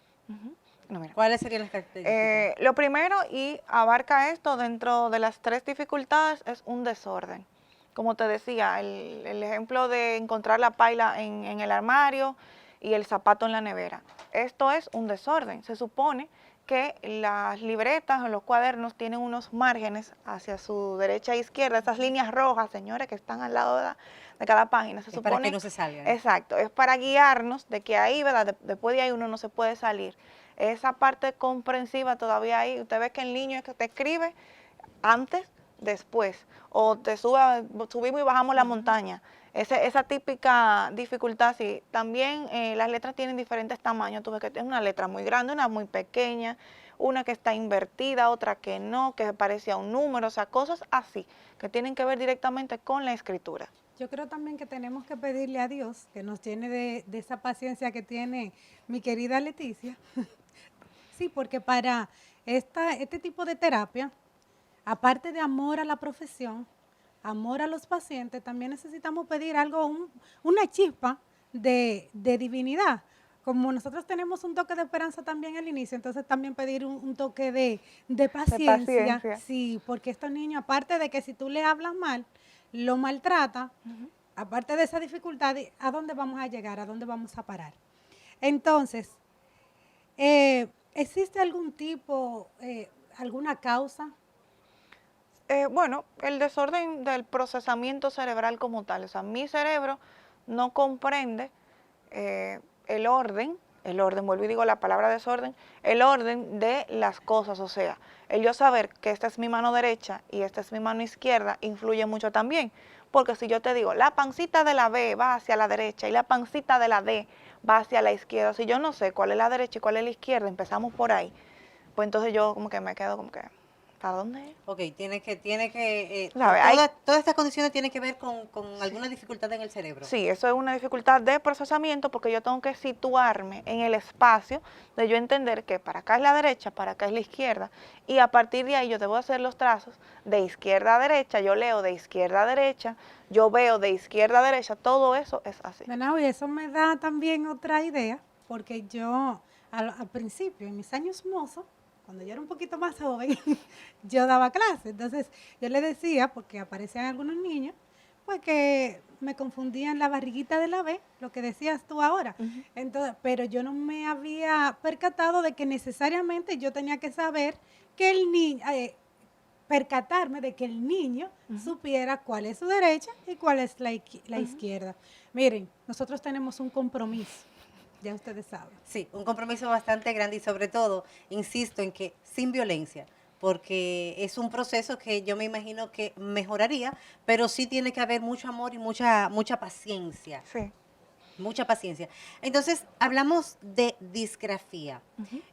No, mira. ¿Cuáles serían las características? Lo primero, y abarca esto dentro de las 3 dificultades, es un desorden. Como te decía, el ejemplo de encontrar la paila en el armario y el zapato en la nevera. Esto es un desorden. Se supone que las libretas o los cuadernos tienen unos márgenes hacia su derecha e izquierda, esas líneas rojas, señores, que están al lado de cada página. Se supone, para que no se salgan. Exacto, es para guiarnos de que ahí, ¿verdad? Después de ahí uno no se puede salir. Esa parte comprensiva todavía ahí, usted ve que el niño es que te escribe antes, después, o te subimos y bajamos la montaña. Esa típica dificultad, sí. También las letras tienen diferentes tamaños. Tú ves que es una letra muy grande, una muy pequeña, una que está invertida, otra que no, que parece a un número, o sea, cosas así, que tienen que ver directamente con la escritura. Yo creo también que tenemos que pedirle a Dios que nos llene de esa paciencia que tiene mi querida Leticia. Sí, porque para este tipo de terapia, aparte de amor a la profesión, amor a los pacientes, también necesitamos pedir algo, una chispa de divinidad. Como nosotros tenemos un toque de esperanza también al inicio, entonces también pedir un toque de paciencia. Sí, porque estos niños, aparte de que si tú le hablas mal, lo maltrata, aparte de esa dificultad, ¿a dónde vamos a llegar? ¿A dónde vamos a parar? Entonces, ¿existe algún tipo, alguna causa? Bueno, el desorden del procesamiento cerebral como tal. O sea, mi cerebro no comprende el orden, vuelvo y digo la palabra desorden, el orden de las cosas. O sea, el yo saber que esta es mi mano derecha y esta es mi mano izquierda influye mucho también. Porque si yo te digo, la pancita de la B va hacia la derecha y la pancita de la D va hacia la izquierda, si yo no sé cuál es la derecha y cuál es la izquierda, empezamos por ahí, pues entonces yo como que me quedo como que, ¿para dónde es? Ok, todas estas condiciones tienen que ver con alguna dificultad en el cerebro. Sí, eso es una dificultad de procesamiento porque yo tengo que situarme en el espacio de yo entender que para acá es la derecha, para acá es la izquierda, y a partir de ahí yo debo hacer los trazos de izquierda a derecha, yo leo de izquierda a derecha, yo veo de izquierda a derecha, todo eso es así. Bueno, y eso me da también otra idea, porque yo al principio, en mis años mozos, cuando yo era un poquito más joven, yo daba clases. Entonces, yo le decía, porque aparecían algunos niños, pues que me confundían la barriguita de la B, lo que decías tú ahora. Entonces, pero yo no me había percatado de que necesariamente yo tenía que saber que el niño, percatarme de que el niño supiera cuál es su derecha y cuál es la izquierda. Miren, nosotros tenemos un compromiso. Ya ustedes saben. Sí, un compromiso bastante grande y sobre todo, insisto en que sin violencia, porque es un proceso que yo me imagino que mejoraría, pero sí tiene que haber mucho amor y mucha paciencia. Sí. Mucha paciencia. Entonces, hablamos de disgrafía.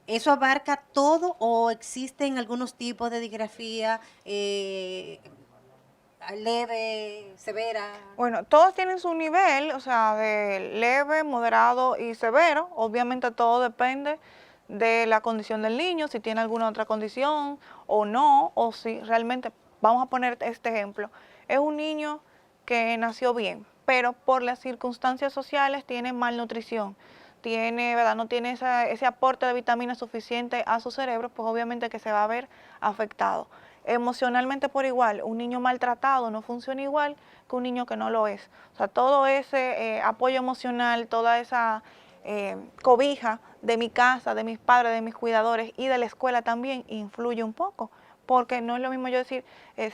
¿Eso abarca todo o existen algunos tipos de disgrafía? Leve, severa. Bueno, todos tienen su nivel, o sea, de leve, moderado y severo. Obviamente todo depende de la condición del niño, si tiene alguna otra condición o no, o si realmente, vamos a poner este ejemplo, es un niño que nació bien, pero por las circunstancias sociales tiene malnutrición, ¿verdad? No tiene ese aporte de vitaminas suficiente a su cerebro, pues obviamente que se va a ver afectado. Emocionalmente por igual, un niño maltratado no funciona igual que un niño que no lo es. O sea, todo ese apoyo emocional, toda esa cobija de mi casa, de mis padres, de mis cuidadores y de la escuela también influye un poco. Porque no es lo mismo yo decir,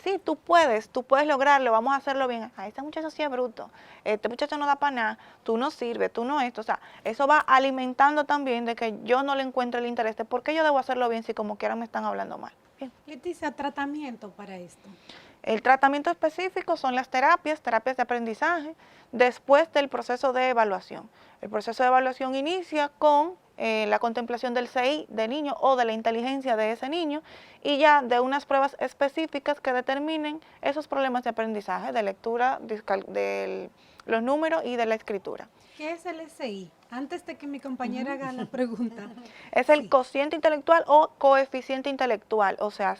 sí, tú puedes lograrlo, vamos a hacerlo bien. Este muchacho sí es bruto, este muchacho no da para nada, tú no sirves, tú no esto. O sea, eso va alimentando también de que yo no le encuentro el interés de por qué yo debo hacerlo bien si como quiera me están hablando mal. Bien. Leticia, tratamiento para esto. El tratamiento específico son las terapias de aprendizaje, después del proceso de evaluación. El proceso de evaluación inicia con la contemplación del CI del niño o de la inteligencia de ese niño y ya de unas pruebas específicas que determinen esos problemas de aprendizaje, de lectura, de los números y de la escritura. ¿Qué es el SI? Antes de que mi compañera haga la pregunta. Es el cociente intelectual o coeficiente intelectual, o sea,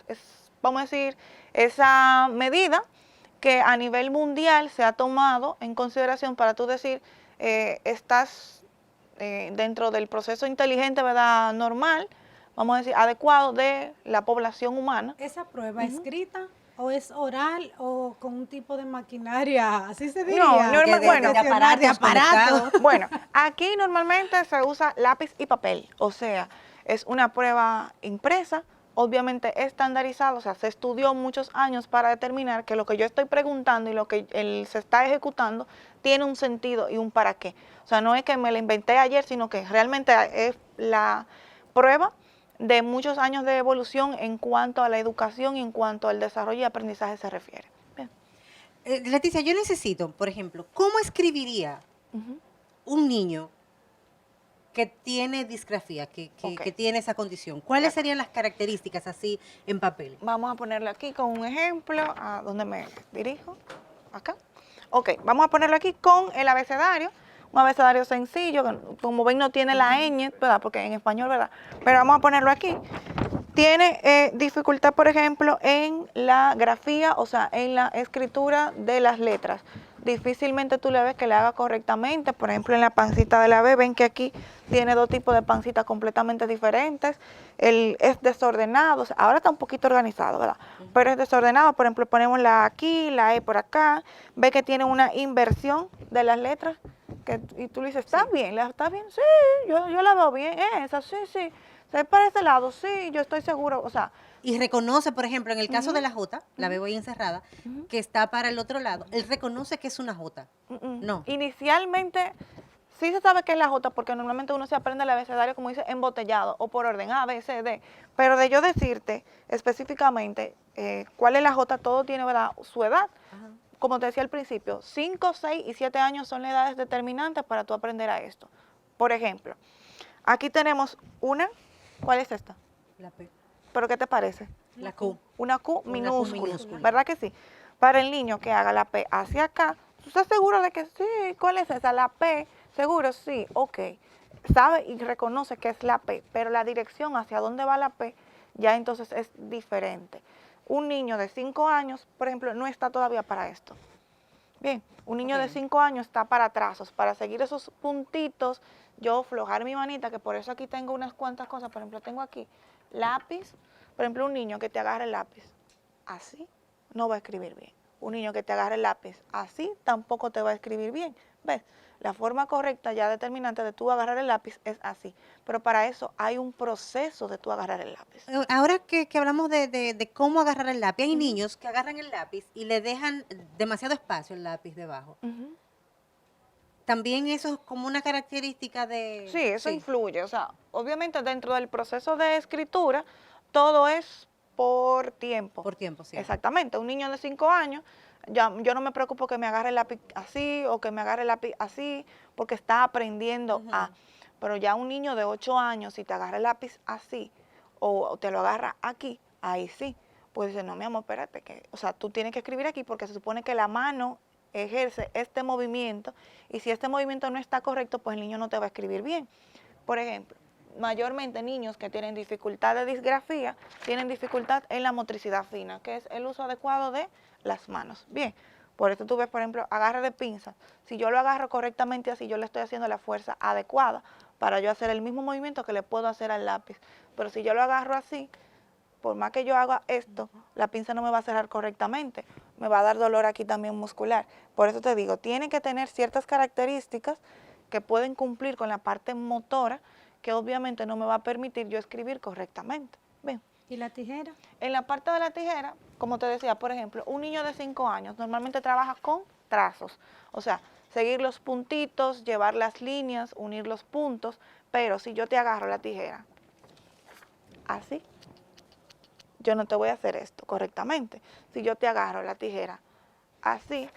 vamos a decir, esa medida que a nivel mundial se ha tomado en consideración para tú decir, estás dentro del proceso inteligente, ¿verdad? Normal, vamos a decir, adecuado de la población humana. ¿Esa prueba escrita o es oral o con un tipo de maquinaria? Así se diría. No, bueno, de aparato. Bueno, aquí normalmente se usa lápiz y papel, o sea, es una prueba impresa, obviamente estandarizada, o sea, se estudió muchos años para determinar que lo que yo estoy preguntando y lo que se está ejecutando tiene un sentido y un para qué. O sea, no es que me la inventé ayer, sino que realmente es la prueba de muchos años de evolución en cuanto a la educación y en cuanto al desarrollo y aprendizaje se refiere. Bien. Leticia, yo necesito, por ejemplo, ¿cómo escribiría un niño que tiene disgrafía, que tiene esa condición? ¿Cuáles serían las características así en papel? Vamos a ponerlo aquí con un ejemplo. ¿A dónde me dirijo? Acá. Ok, vamos a ponerlo aquí con el abecedario. Un abecedario sencillo, que como ven no tiene la ñ, ¿verdad? Porque en español, ¿verdad? Pero vamos a ponerlo aquí. Tiene dificultad, por ejemplo, en la grafía, o sea, en la escritura de las letras. Difícilmente tú le ves que le haga correctamente. Por ejemplo, en la pancita de la B, ven que aquí tiene dos tipos de pancitas completamente diferentes. Es desordenado, o sea, ahora está un poquito organizado, ¿verdad? Pero es desordenado. Por ejemplo, ponemos la aquí, la E por acá. Ve que tiene una inversión de las letras. Y tú le dices, ¿está bien? ¿Está bien? Sí, yo la veo bien. Esa, sí. ¿Se para ese lado? Sí, yo estoy seguro. O sea, y reconoce, por ejemplo, en el caso de la J, la veo ahí encerrada, que está para el otro lado, él reconoce que es una J. No. Inicialmente sí se sabe que es la J porque normalmente uno se aprende el abecedario, como dice, embotellado o por orden A, B, C, D. Pero de yo decirte específicamente cuál es la J, todo tiene, ¿verdad?, su edad. Como te decía al principio, 5, 6 y 7 años son las edades determinantes para tú aprender a esto. Por ejemplo, aquí tenemos una, ¿cuál es esta? La P. ¿Pero qué te parece? La Q. Una Q minúscula, ¿verdad que sí? Para el niño que haga la P hacia acá, ¿tú estás seguro de que sí? ¿Cuál es esa? La P, seguro, sí, ok. Sabe y reconoce que es la P, pero la dirección hacia dónde va la P ya entonces es diferente. Un niño de 5 años, por ejemplo, no está todavía para esto. Bien, un niño de 5 años está para trazos, para seguir esos puntitos yo flojar mi manita, que por eso aquí tengo unas cuantas cosas, por ejemplo, tengo aquí lápiz, por ejemplo, un niño que te agarre el lápiz así, no va a escribir bien. Un niño que te agarre el lápiz así, tampoco te va a escribir bien. ¿Ves? La forma correcta ya determinante de tú agarrar el lápiz es así. Pero para eso hay un proceso de tú agarrar el lápiz. Ahora que hablamos de cómo agarrar el lápiz, hay niños que agarran el lápiz y le dejan demasiado espacio el lápiz debajo. También eso es como una característica de... Sí, eso influye. O sea, obviamente dentro del proceso de escritura, todo es por tiempo. Por tiempo, sí. Exactamente. Un niño de 5 años, yo no me preocupo que me agarre el lápiz así o que me agarre el lápiz así, porque está aprendiendo a... Pero ya un niño de 8 años, si te agarra el lápiz así o te lo agarra aquí, ahí sí. Pues dice, no, mi amor, espérate, o sea, tú tienes que escribir aquí porque se supone que la mano ejerce este movimiento y si este movimiento no está correcto, pues el niño no te va a escribir bien. Por ejemplo, mayormente niños que tienen dificultad de disgrafía tienen dificultad en la motricidad fina, que es el uso adecuado de las manos. Bien, por eso tú ves, por ejemplo, agarre de pinza. Si yo lo agarro correctamente así, yo le estoy haciendo la fuerza adecuada para yo hacer el mismo movimiento que le puedo hacer al lápiz. Pero si yo lo agarro así, por más que yo haga esto, la pinza no me va a cerrar correctamente. Me va a dar dolor aquí también muscular. Por eso te digo, tiene que tener ciertas características que pueden cumplir con la parte motora, que obviamente no me va a permitir yo escribir correctamente. Bien. ¿Y la tijera? En la parte de la tijera, como te decía, por ejemplo, un niño de 5 años normalmente trabaja con trazos. O sea, seguir los puntitos, llevar las líneas, unir los puntos, pero si yo te agarro la tijera así, yo no te voy a hacer esto correctamente. Si yo te agarro la tijera así,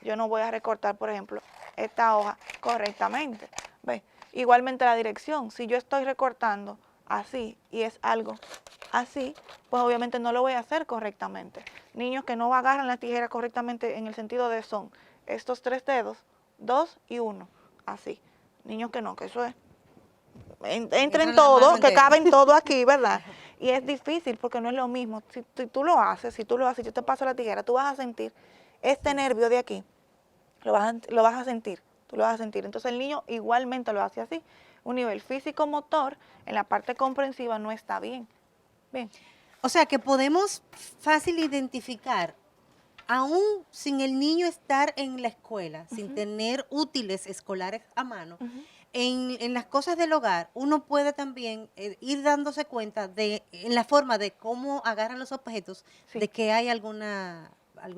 yo no voy a recortar, por ejemplo, esta hoja correctamente. ¿Ves? Igualmente la dirección. Si yo estoy recortando así y es algo así, pues obviamente no lo voy a hacer correctamente. Niños que no agarran la tijera correctamente en el sentido de son estos 3 dedos, 2 y 1, así. Niños que no, que eso es entren todo, que caben todo aquí, ¿verdad? Y es difícil porque no es lo mismo. Si tú lo haces, yo te paso la tijera, tú vas a sentir este nervio de aquí, lo vas a sentir, tú lo vas a sentir. Entonces el niño igualmente lo hace así. Un nivel físico-motor en la parte comprensiva no está bien. Bien. O sea que podemos fácil identificar, aún sin el niño estar en la escuela, sin tener útiles escolares a mano, en las cosas del hogar, uno puede también ir dándose cuenta en la forma de cómo agarran los objetos, de que hay algún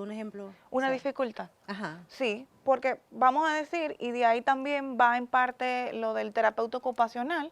ejemplo. Una dificultad. Ajá. Sí, porque vamos a decir, y de ahí también va en parte lo del terapeuta ocupacional,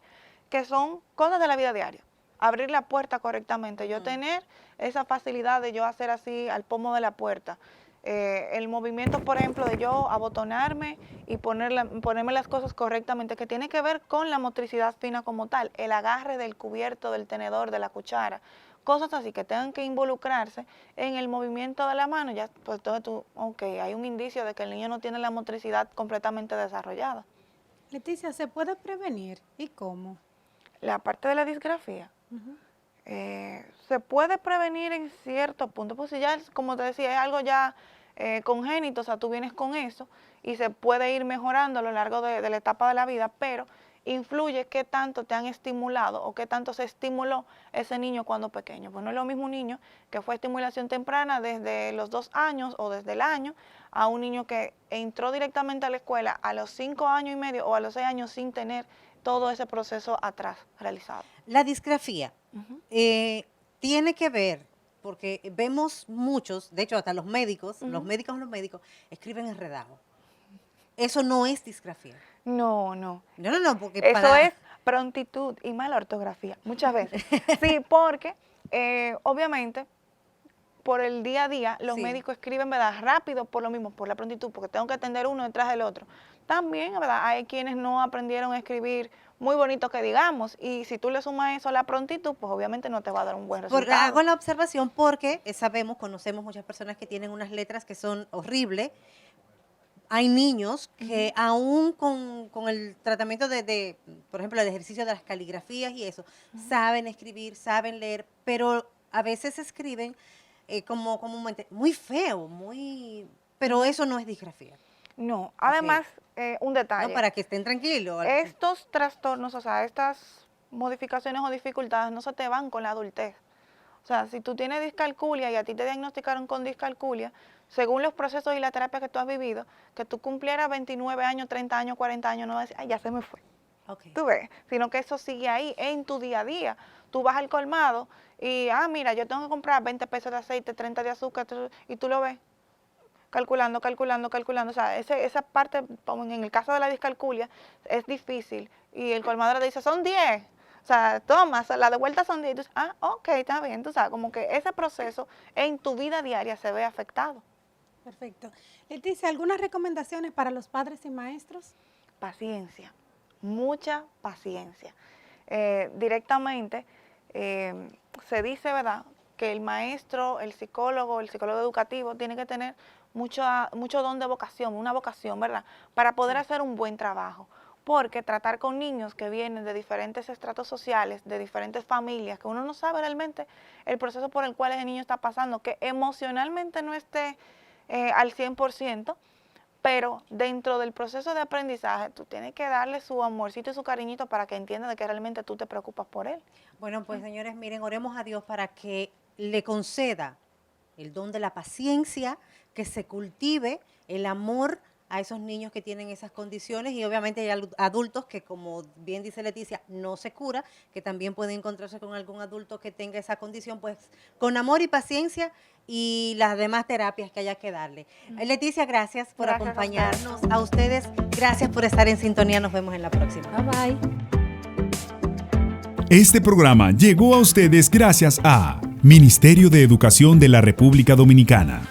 que son cosas de la vida diaria. Abrir la puerta correctamente, yo tener esa facilidad de yo hacer así al pomo de la puerta. El movimiento, por ejemplo, de yo abotonarme y ponerme las cosas correctamente, que tiene que ver con la motricidad fina como tal, el agarre del cubierto, del tenedor, de la cuchara, cosas así que tengan que involucrarse en el movimiento de la mano. Ya, pues entonces tú, hay un indicio de que el niño no tiene la motricidad completamente desarrollada. Leticia, ¿se puede prevenir? ¿Y cómo? La parte de la disgrafía. Se puede prevenir en cierto punto, pues si ya, como te decía, es algo ya congénito, o sea, tú vienes con eso y se puede ir mejorando a lo largo de la etapa de la vida, pero influye qué tanto te han estimulado o qué tanto se estimuló ese niño cuando pequeño. Pues no es lo mismo un niño que fue estimulación temprana desde los 2 años o desde el año a un niño que entró directamente a la escuela a los 5 años y medio o a los 6 años sin tener todo ese proceso atrás realizado. La disgrafía tiene que ver, porque vemos muchos, de hecho hasta los médicos escriben enredado. Eso no es disgrafía. No, porque eso es prontitud y mala ortografía, muchas veces. Sí, porque obviamente por el día a día los médicos escriben, ¿verdad?, rápido por lo mismo, por la prontitud, porque tengo que atender uno detrás del otro. También, ¿verdad?, hay quienes no aprendieron a escribir muy bonito que digamos, y si tú le sumas eso a la prontitud, pues obviamente no te va a dar un buen resultado. Hago la observación porque conocemos muchas personas que tienen unas letras que son horribles. Hay niños que aún con el tratamiento por ejemplo, el ejercicio de las caligrafías y eso, saben escribir, saben leer, pero a veces escriben como comúnmente muy feo, pero eso no es disgrafía. No, además, un detalle. No, para que estén tranquilos. Estos trastornos, o sea, estas modificaciones o dificultades no se te van con la adultez. O sea, si tú tienes discalculia y a ti te diagnosticaron con discalculia, según los procesos y la terapia que tú has vivido, que tú cumplieras 29 años, 30 años, 40 años, no vas a decir, ay, ya se me fue. Okay. Tú ves, sino que eso sigue ahí en tu día a día. Tú vas al colmado y, mira, yo tengo que comprar 20 pesos de aceite, 30 de azúcar, y tú lo ves calculando. O sea, esa parte, como en el caso de la discalculia, es difícil. Y el colmador le dice, son 10. O sea, toma, la de vuelta son 10. Y tú dices, ok, está bien. Tú sabes, como que ese proceso en tu vida diaria se ve afectado. Perfecto. Leticia, ¿algunas recomendaciones para los padres y maestros? Paciencia, mucha paciencia. Directamente se dice, ¿verdad?, que el maestro, el psicólogo educativo tiene que tener mucho don de vocación, una vocación, ¿verdad?, para poder hacer un buen trabajo. Porque tratar con niños que vienen de diferentes estratos sociales, de diferentes familias, que uno no sabe realmente el proceso por el cual ese niño está pasando, que emocionalmente no esté al 100%, pero dentro del proceso de aprendizaje tú tienes que darle su amorcito y su cariñito para que entienda de que realmente tú te preocupas por él. Bueno, pues señores, miren, oremos a Dios para que le conceda el don de la paciencia, que se cultive el amor a esos niños que tienen esas condiciones, y obviamente hay adultos que, como bien dice Leticia, no se cura, que también pueden encontrarse con algún adulto que tenga esa condición, pues con amor y paciencia y las demás terapias que haya que darle. Leticia, gracias por acompañarnos. A ustedes, gracias por estar en sintonía. Nos vemos en la próxima. Bye bye. Este programa llegó a ustedes gracias a Ministerio de Educación de la República Dominicana.